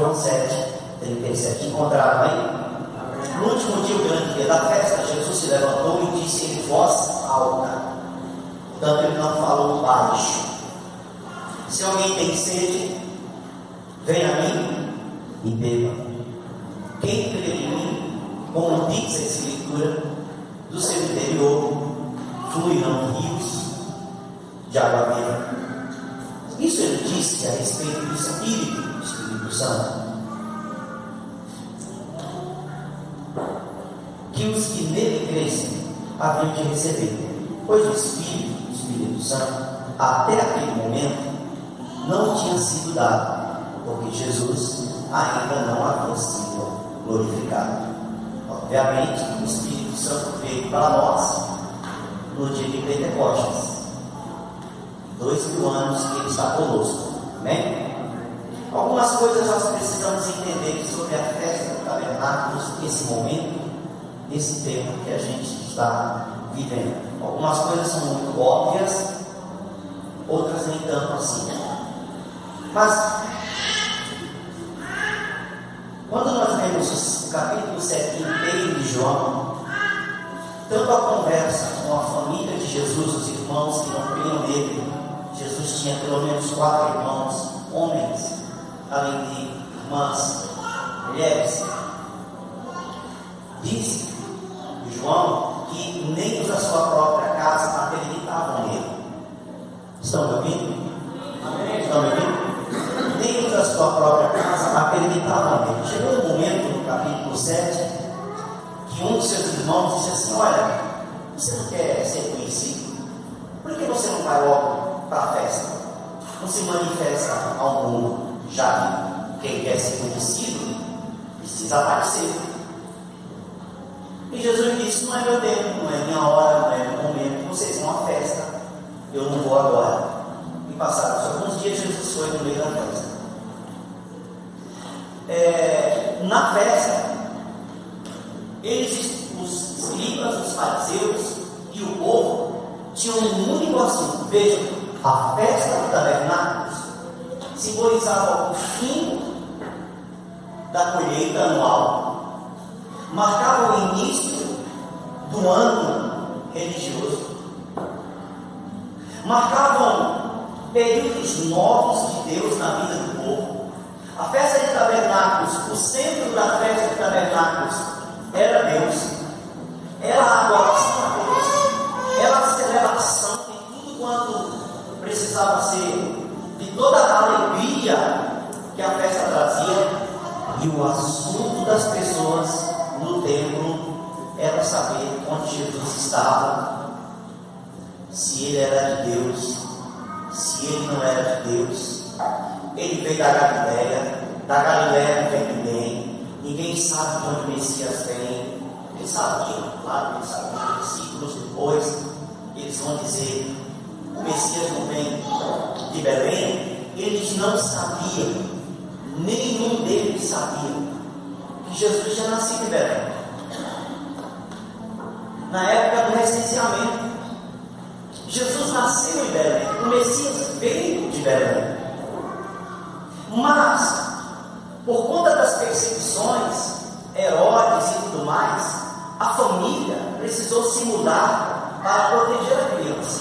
João 7:37. Encontraram aí? No último dia, o grande dia da festa, Jesus se levantou e disse em voz alta. Portanto, ele não falou baixo. Se alguém tem sede, venha a mim e beba. Quem crê em mim, como diz a Escritura, do seu interior fluirão rios de água viva. Isso ele disse a respeito do Espírito Santo. Que os que nele crescem haviam de receber, pois o Espírito Santo, até aquele momento, não tinha sido dado, porque Jesus ainda não havia sido glorificado. Obviamente, o Espírito Santo veio para nós no dia de Pentecostes, 2000 anos que ele está conosco. Amém? Algumas coisas nós precisamos entender sobre a festa do tabernáculos, esse momento, esse tempo que a gente está vivendo. Algumas coisas são muito óbvias, outras nem tanto assim. Mas quando nós vemos o capítulo 7 inteiro de João, tanto a conversa com a família de Jesus, os irmãos que não criam nele, Jesus tinha pelo menos 4 irmãos, homens, além de irmãs, mulheres. Diz João que nem os da sua própria casa acreditavam nele. Estão me ouvindo? Amém? Estão me ouvindo? Nem os da sua própria casa acreditavam nele. Chegou um momento no capítulo 7 que um dos seus irmãos disse assim: olha, você não quer ser conhecido? Por que você não vai logo para a festa? Não se manifesta ao mundo, já que quem quer ser conhecido precisa aparecer. E Jesus disse: não é meu tempo, não é minha hora, não é meu momento, vocês vão à festa, eu não vou agora. E passaram alguns dias, Jesus foi no meio da festa. Na festa, eles, os escribas, os fariseus e o povo tinham um único assunto. Vejam, a festa do tabernáculos simbolizava o fim da colheita anual, marcava o início do ano religioso, marcavam períodos novos de Deus na vida do povo. A festa de tabernáculos, o centro da festa de tabernáculos era Deus, era a adoração a Deus, era a celebração de tudo quanto precisava ser, de toda a alegria que a festa trazia. E o assunto das pessoas no templo era saber onde Jesus estava, se ele era de Deus, se ele não era de Deus. Ele veio da Galileia não vem ninguém sabe de onde o Messias vem. Eles sabiam, claro, eles sabiam, discípulos depois, eles vão dizer: o Messias não vem de Belém. Eles não sabiam, nenhum deles sabia que Jesus tinha nascido em Belém. Na época do recenseamento, Jesus nasceu em Belém, o Messias veio de Belém. Mas, por conta das perseguições, Herodes e tudo mais, a família precisou se mudar para proteger a criança.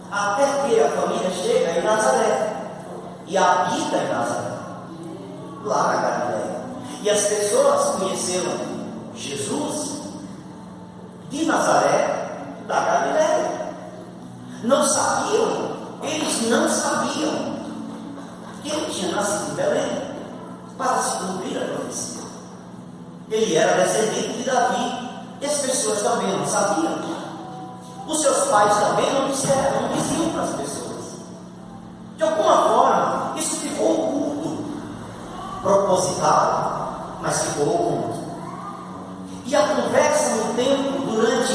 Até que a família chega em Nazaré e habita em Nazaré, lá na Galileia. E as pessoas conheceram Jesus de Nazaré, da Galileia. Não sabiam, eles não sabiam que ele tinha nascido em Belém, para se cumprir a profecia. Ele era descendente de Davi, e as pessoas também não sabiam. Os seus pais também não disseram, não diziam para as pessoas. De alguma forma, isso ficou oculto, proposital, mas ficou oculto. E a conversa no templo, durante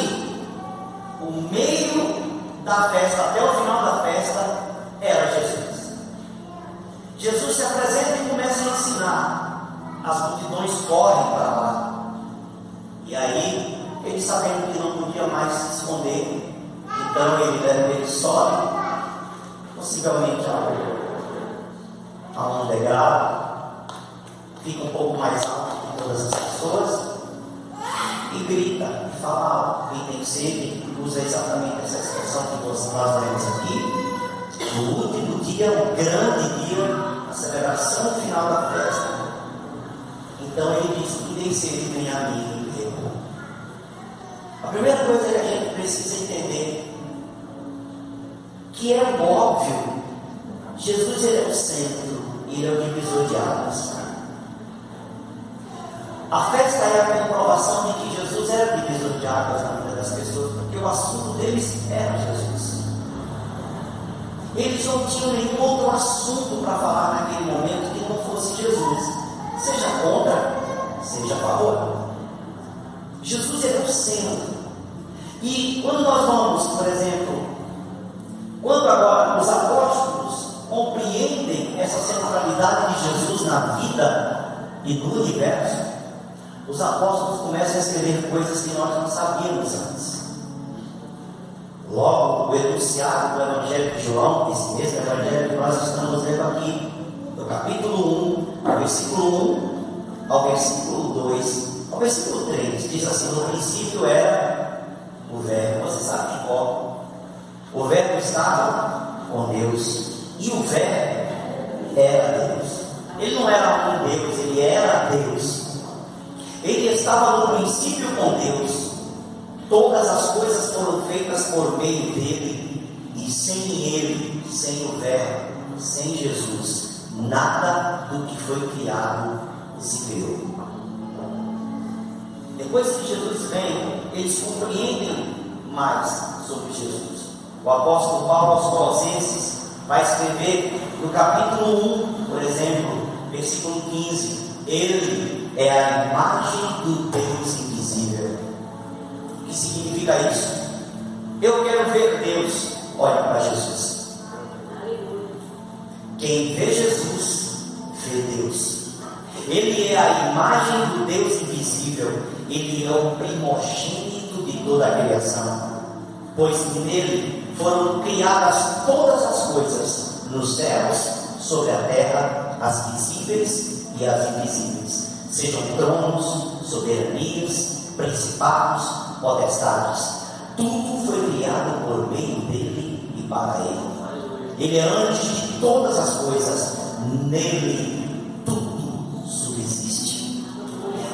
o meio da festa, até o final da festa, era Jesus. Jesus se apresenta e começa a ensinar. As multidões correm para lá. E aí, ele sabendo que não podia mais se esconder, então ele sobe, possivelmente a um degrau, fica um pouco mais alto que todas as pessoas e grita e fala alto. Quem tem sede usa exatamente essa expressão que nós lemos aqui. No último dia, o grande dia, a celebração final da festa. Então ele diz: quem tem sede, vem a mim e beba. A primeira coisa que a gente precisa entender, que é óbvio, Jesus ele é o centro, ele é o divisor de águas. A festa é a comprovação de que Jesus era o divisor de águas na vida das pessoas, porque o assunto deles era Jesus. Eles não tinham nenhum outro assunto para falar naquele momento que não fosse Jesus, seja contra, seja a favor. Jesus era o centro. E quando nós vamos, por exemplo, quando agora os apóstolos compreendem essa centralidade de Jesus na vida e no universo, os apóstolos começam a escrever coisas que nós não sabíamos antes. Logo, o enunciado do Evangelho de João, esse mesmo Evangelho que nós estamos lendo aqui, do capítulo 1, versículo 1 ao versículo 2, ao versículo 3, diz assim: no princípio era o Verbo, você sabe de qual? O Verbo estava com Deus, e o Verbo era Deus. Ele não era um Deus, ele era Deus. Ele estava no princípio com Deus. Todas as coisas foram feitas por meio dele, e sem ele, sem o Verbo, sem Jesus, nada do que foi criado se criou. Depois que Jesus vem, eles compreendem mais sobre Jesus. O apóstolo Paulo aos Colossenses vai escrever no capítulo 1, por exemplo, versículo 15: ele é a imagem do Deus invisível. O que significa isso? Eu quero ver Deus, olha para Jesus. Quem vê Jesus, vê Deus. Ele é a imagem do Deus invisível. Ele é o primogênito de toda a criação, pois nele foram criadas todas as coisas, nos céus, sobre a terra, as visíveis e as invisíveis, sejam tronos, soberanias, principados, potestades. Tudo foi criado por meio dele e para ele. Ele é antes de todas as coisas, nele tudo subsiste.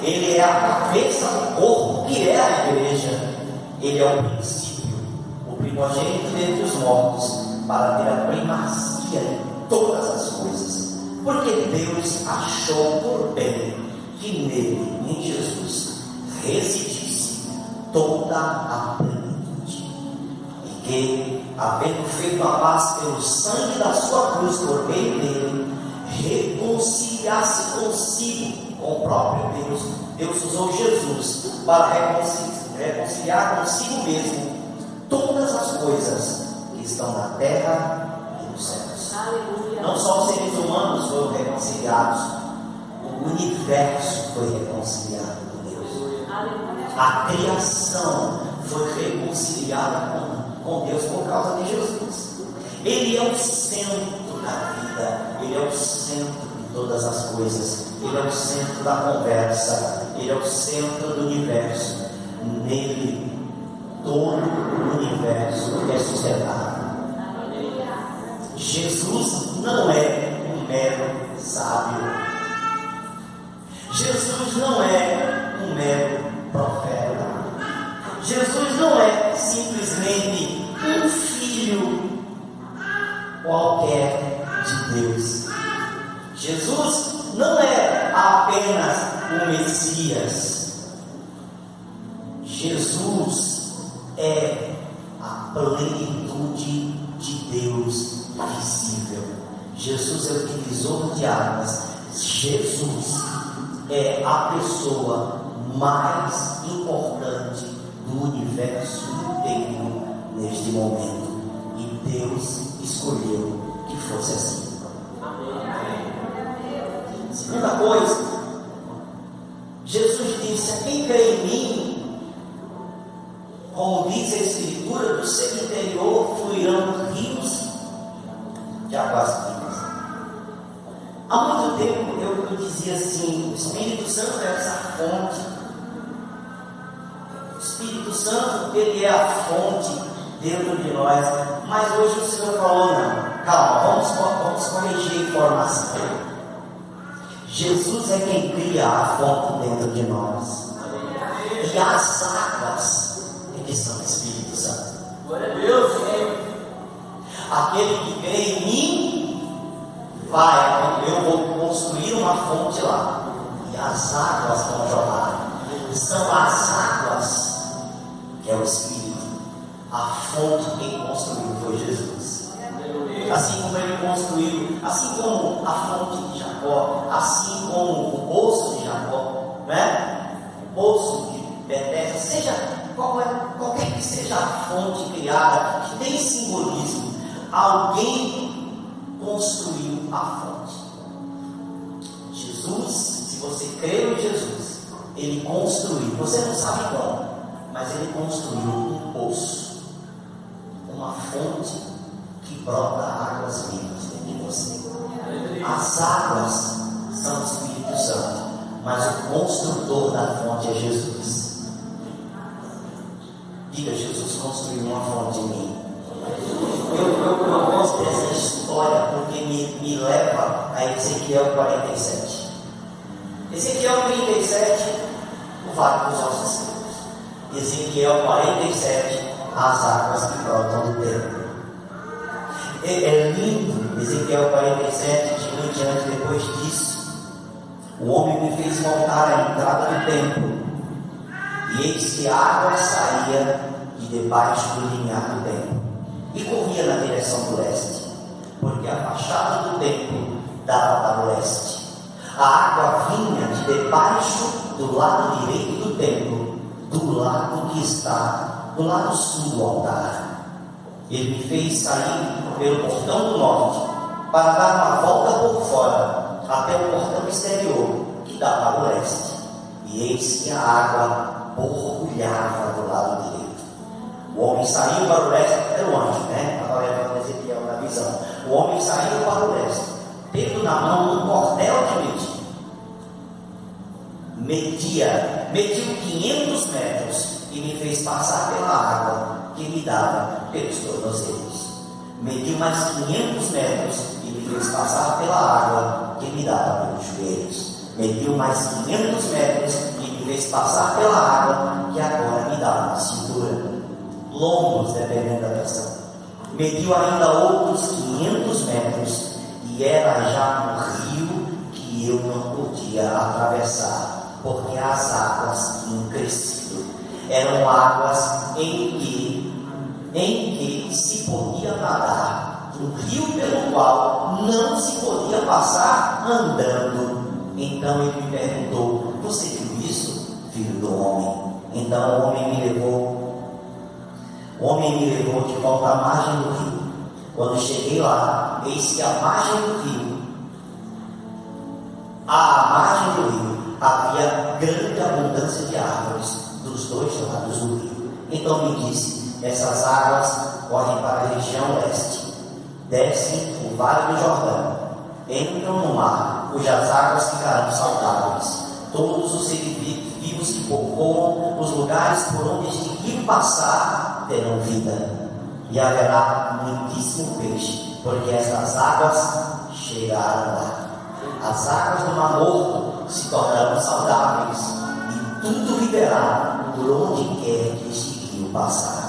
Ele é a cabeça do corpo, que é a igreja. Ele é o princípio, o primogênito dentre os mortos, para ter a primazia em todas as coisas, porque Deus achou por bem que nele, em Jesus, residisse toda a plenitude, e que, havendo feito a paz pelo sangue da sua cruz por meio dele, reconciliasse consigo, com o próprio Deus. Deus usou Jesus para reconciliar consigo mesmo todas as coisas que estão na terra e nos céus. Aleluia. Não só os seres humanos foram reconciliados, o universo foi reconciliado com Deus. Aleluia. A criação foi reconciliada com Deus por causa de Jesus. Ele é o centro da vida, ele é o centro de todas as coisas, ele é o centro da conversa, ele é o centro do universo. Nele todo o universo é sustentado. Jesus não é um mero sábio. Jesus não é um mero profeta. Jesus não é simplesmente um filho qualquer de Deus. Jesus não é apenas o Messias. Jesus é a plenitude de Deus visível. Jesus é o divisor de águas. Jesus é a pessoa mais importante do universo inteiro neste momento. E Deus escolheu que fosse assim. Segunda coisa, Jesus disse: quem crê em mim, como diz a Escritura, do seu interior fluirão rios de águas vivas. Há muito tempo eu dizia dizia assim: o Espírito Santo é essa fonte. O Espírito Santo, ele é a fonte dentro de nós. Mas hoje o Senhor falou: não, calma, vamos corrigir a informação. Jesus é quem cria a fonte dentro de nós. E as águas é que são o Espírito Santo. Glória a Deus. Aquele que crê em mim, eu vou construir uma fonte lá. E as águas vão jorrar. São as águas que é o Espírito. A fonte quem construiu foi Jesus. Assim como ele construiu, assim como a fonte de Jacó, assim como o poço de Jacó, né? O poço de Betesda, seja qualquer que seja a fonte criada, que tem simbolismo, alguém construiu a fonte. Jesus, se você crê em Jesus, ele construiu, você não sabe como, mas ele construiu um poço, uma fonte que brota águas vivas dentro de você. As águas são o Espírito Santo, mas o construtor da fonte é Jesus. Diga: Jesus construiu uma fonte em mim. Eu gosto dessa história porque me leva a Ezequiel 47. Ezequiel 37, o Vale dos Ossos Secos. Ezequiel 47, as águas que brotam do templo. É lindo. Ezequiel 47, de em diante, depois disso, o homem me fez voltar à entrada do templo, e eis que a água saía de debaixo do limiar do templo e corria na direção do leste, porque a fachada do templo dava para o leste. A água vinha de debaixo do lado direito do templo, do lado que está do lado sul do altar. Ele me fez sair pelo portão do norte, para dar uma volta por fora, até o portão exterior, que dá para o leste. E eis que a água borbulhava do lado direito. O homem saiu para o leste, era o anjo, né? Agora é Ezequiel na visão. O homem saiu para o leste, tendo na mão um cordel de mediu 500 metros e me fez passar pela água que me dava pelos tornozelos. Mediu mais 500 metros e me fez passar pela água que me dava pelos joelhos. Mediu mais 500 metros e me fez passar pela água que agora me dava na cintura. Longos, dependendo da versão. Mediu ainda outros 500 metros e era já um rio que eu não podia atravessar, porque as águas tinham crescido. Eram águas em que se podia nadar, um rio pelo qual não se podia passar andando. Então ele me perguntou: você viu isso, filho do homem? Então o homem me levou de volta à margem do rio. Quando cheguei lá, eis que à margem do rio havia grande abundância de árvores dos dois lados do rio. Então me disse: essas águas correm para a região leste, descem o vale do Jordão, entram no mar, cujas águas ficarão saudáveis. Todos os seres vivos que povoam os lugares por onde este rio passar terão vida, e haverá muitíssimo peixe, porque essas águas chegaram lá. As águas do Mar Morto se tornarão saudáveis, e tudo viverá por onde quer que este rio passar.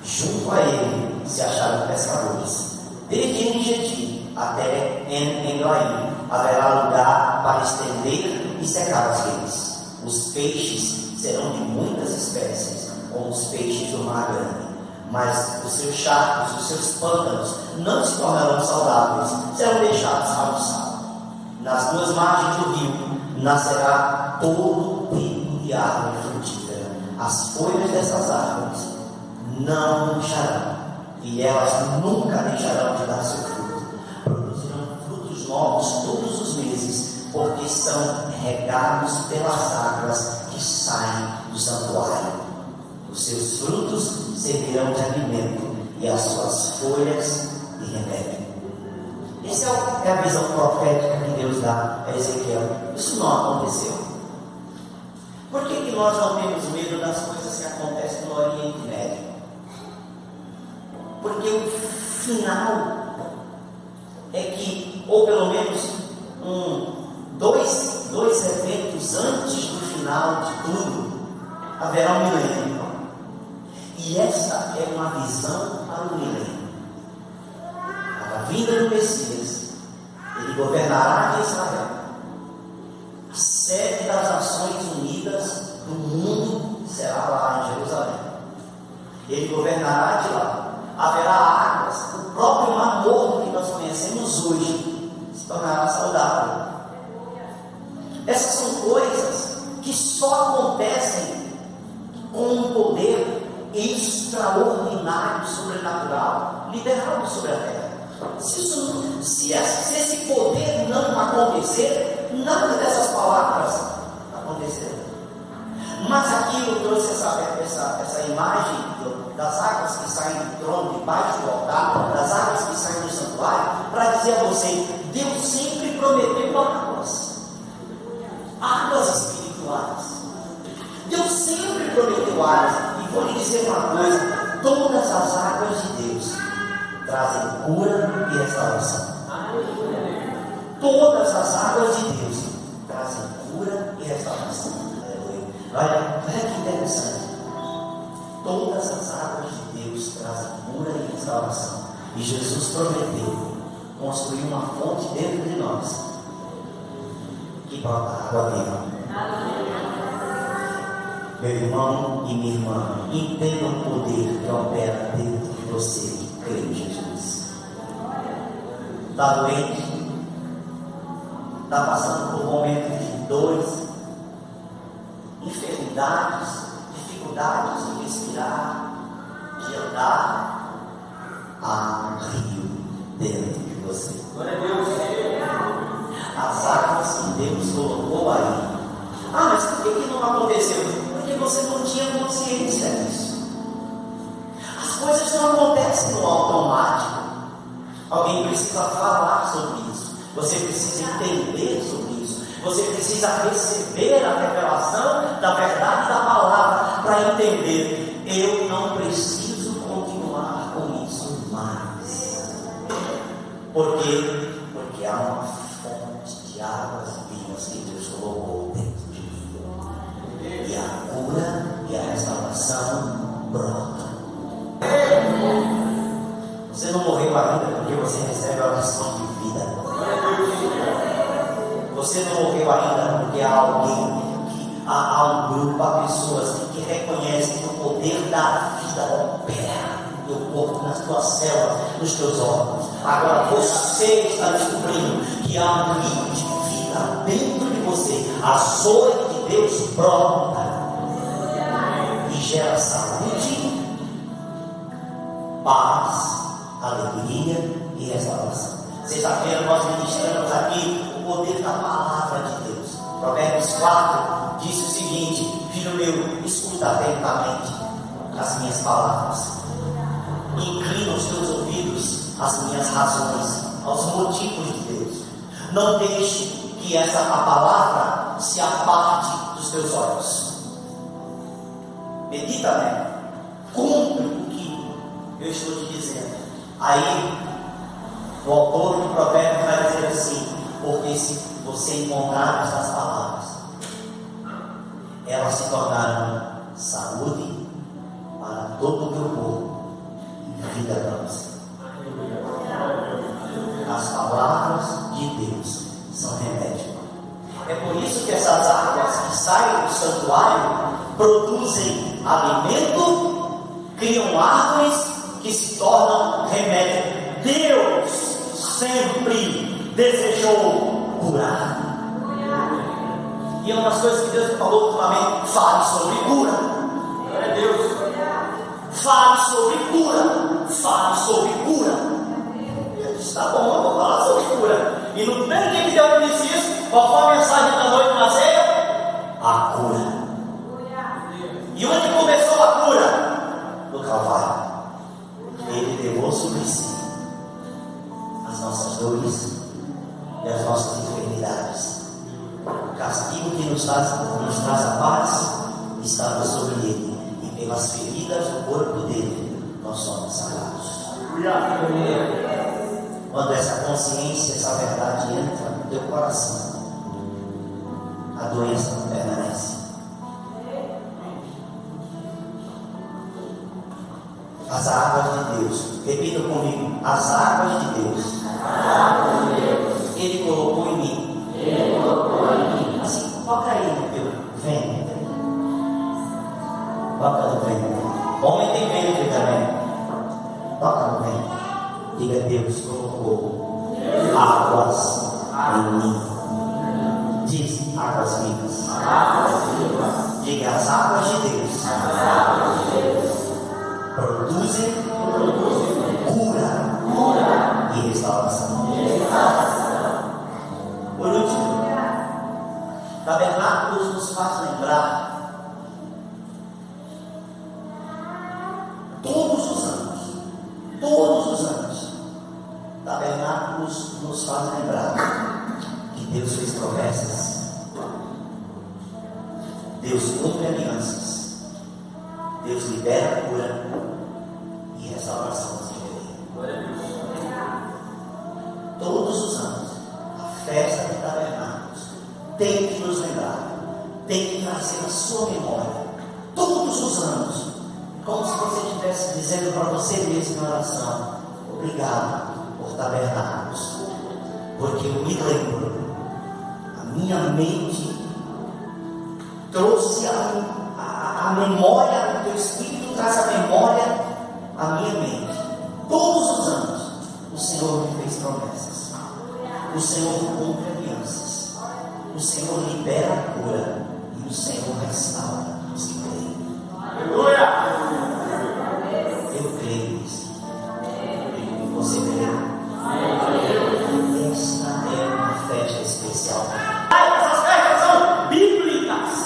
Junto a ele se acharam pescadores, desde Engedi até Englaim haverá lugar para estender e secar as redes. Os peixes serão de muitas espécies, como os peixes do mar grande, mas os seus charcos, os seus pântanos não se tornarão saudáveis, serão deixados ao sal. Nas duas margens do rio nascerá todo tipo de árvore frutífera. As folhas dessas árvores não murcharão, e elas nunca deixarão de dar seu fruto. Produzirão frutos novos todos os meses, porque são regados pelas águas que saem do santuário. Os seus frutos servirão de alimento, e as suas folhas de remédio. Essa é a visão profética que Deus dá a Ezequiel. Isso não aconteceu. Por que nós não temos medo das coisas que acontecem no Oriente Médio? Porque o final é que, ou pelo menos dois eventos antes do final de tudo, haverá um milênio. E essa é uma visão para o milênio. A vinda do Messias, ele governará de Israel, a sede das Nações Unidas do mundo será lá em Jerusalém. Ele governará de lá. Haverá águas, o próprio mar morto que nós conhecemos hoje se tornará saudável. Essas são coisas que só acontecem com um poder extraordinário, sobrenatural, liberado sobre a terra. Se esse poder não acontecer, nada dessas palavras acontecerão. Mas aqui eu trouxe essa imagem das águas que saem do trono, debaixo do altar, das águas que saem do santuário, para dizer a você: Deus sempre prometeu águas espirituais. Deus sempre prometeu águas. E vou lhe dizer uma coisa: todas as águas de Deus trazem cura e restauração. Todas as águas de Deus trazem cura e restauração. Olha que interessante. Todas as águas de Deus trazem cura e restauração. E Jesus prometeu construir uma fonte dentro de nós que brota água viva. Meu irmão e minha irmã, entenda o poder que opera dentro de você que crê em Jesus. Está doente? Está passando por momentos de dores, enfermidades, dificuldades de respirar, de andar. Há um rio dentro de você. Glória a Deus. As águas que Deus colocou aí. Ah, mas por que não aconteceu? Porque você não tinha consciência disso. As coisas não acontecem no automático. Alguém precisa falar sobre isso. Você precisa entender sobre isso. Você precisa receber a revelação da verdade da palavra para entender: eu não preciso continuar com isso mais. Por quê? Porque há uma fonte de águas vivas que Deus colocou dentro de mim. E a cura e a restauração brotam. Você não morreu ainda porque você recebe a oração de vida. Você não morreu ainda porque há alguém, há um grupo, há pessoas que reconhecem que o poder da vida opera no teu corpo, nas tuas células, nos teus órgãos. Agora você está descobrindo que há um rio de vida dentro de você. A zoe de Deus brota e gera saúde, paz, alegria e restauração. Sexta-feira nós ministramos aqui o poder da palavra de Deus. Provérbios 4 diz o seguinte: filho meu, escuta atentamente as minhas palavras, inclina os teus ouvidos às minhas razões, aos motivos de Deus. Não deixe que a palavra se aparte dos teus olhos. Medita nela, cumpre o que eu estou te dizendo. Aí o autor do provérbio vai dizer assim: porque se você encontrar essas palavras, elas se tornarão saúde para todo o teu corpo e vida para você. As palavras de Deus são remédio. É por isso que essas águas que saem do santuário produzem alimento, criam árvores que se tornam remédio. Deus sempre desejou curar. E uma das coisas que Deus me falou ultimamente: fale sobre cura. Glória a Deus. Fale sobre cura. Fale sobre cura. Eu disse: tá bom, eu vou falar sobre cura. E no primeiro dia que Deus me disse isso, qual foi a mensagem da noite na ceia? A cura. E onde começou a cura? No Calvário. Ele levou sobre si as nossas dores e as nossas enfermidades. O castigo que nos traz a paz estava sobre ele, e pelas feridas do corpo dele nós somos sarados. Quando essa consciência, essa verdade entra no teu coração, a doença não permanece. As águas de Deus, repita comigo, as águas de Deus, Ele colocou em mim. Assim, toca aí no teu ventre. Toca no ventre. Homem tem ventre também. Toca no ventre. Diga: Deus colocou águas em mim. Diz: águas vivas. Diga: as águas de Deus produzem cura e restauração. Por último, tabernáculos nos faz lembrar todos os anos, tabernáculos nos faz lembrar que Deus fez promessas, Deus cumpre alianças, Deus libera cura e restauração dos inferiores. Todos os anos, a festa de tabernáculos tem que nos lembrar, tem que trazer a sua memória, todos os anos, como se você estivesse dizendo para você mesmo na oração: obrigado por tabernáculos, porque eu me lembro, a minha mente trouxe a memória, o teu Espírito traz a memória à minha mente. Todos os anos o Senhor me fez promessas, o Senhor cumpre alianças, o Senhor libera a cura e o Senhor restaura os que creem. Aleluia! Eu creio nisso. Você crê? Esta é uma festa especial. Essas festas são bíblicas.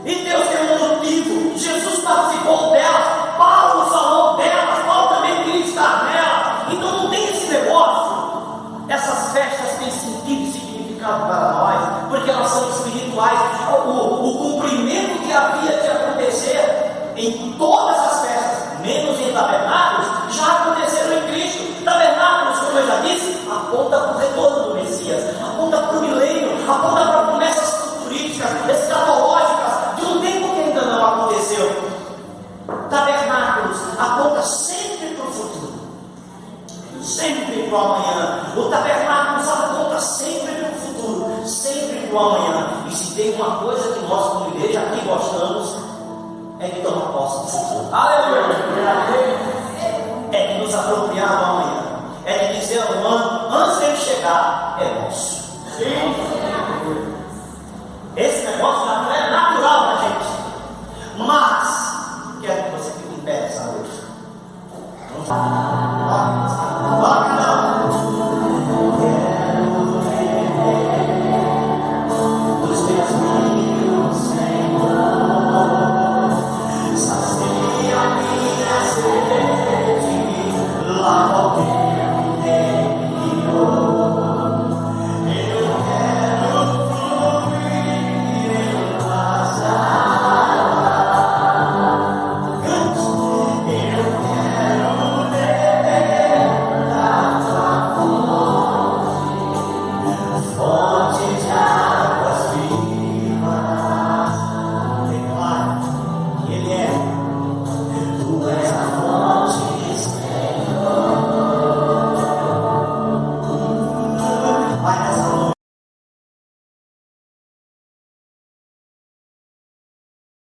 E Deus tem um motivo. Jesus participou delas, Paulo falou delas, Paulo também queria estar nelas. Então não tem esse negócio. Essas festas têm sentido e significado para nós, porque elas são espirituais. O cumprimento que havia de acontecer em todas as festas, menos em tabernáculos, já aconteceram em Cristo. Tabernáculos, como eu já disse, aponta para o retorno do Messias, aponta para o milênio, aponta para promessas futurísticas, escatológicas, de um tempo que ainda não aconteceu. Tabernáculos aponta sempre para o futuro, sempre para o amanhã. O tabernáculo aponta sempre para o futuro, sempre para o amanhã. E se tem uma coisa que nós, como igreja, aqui gostamos, é de tomar posse do futuro. Aleluia! É de nos apropriar do amanhã, é de dizer ao ano, antes dele chegar, é nosso. Sim. Esse negócio não é natural para a gente, mas quero que você fique em pé essa noite. Vamos lá. Vai, não. Os teus filhos, Senhor, sacia minha sede, lava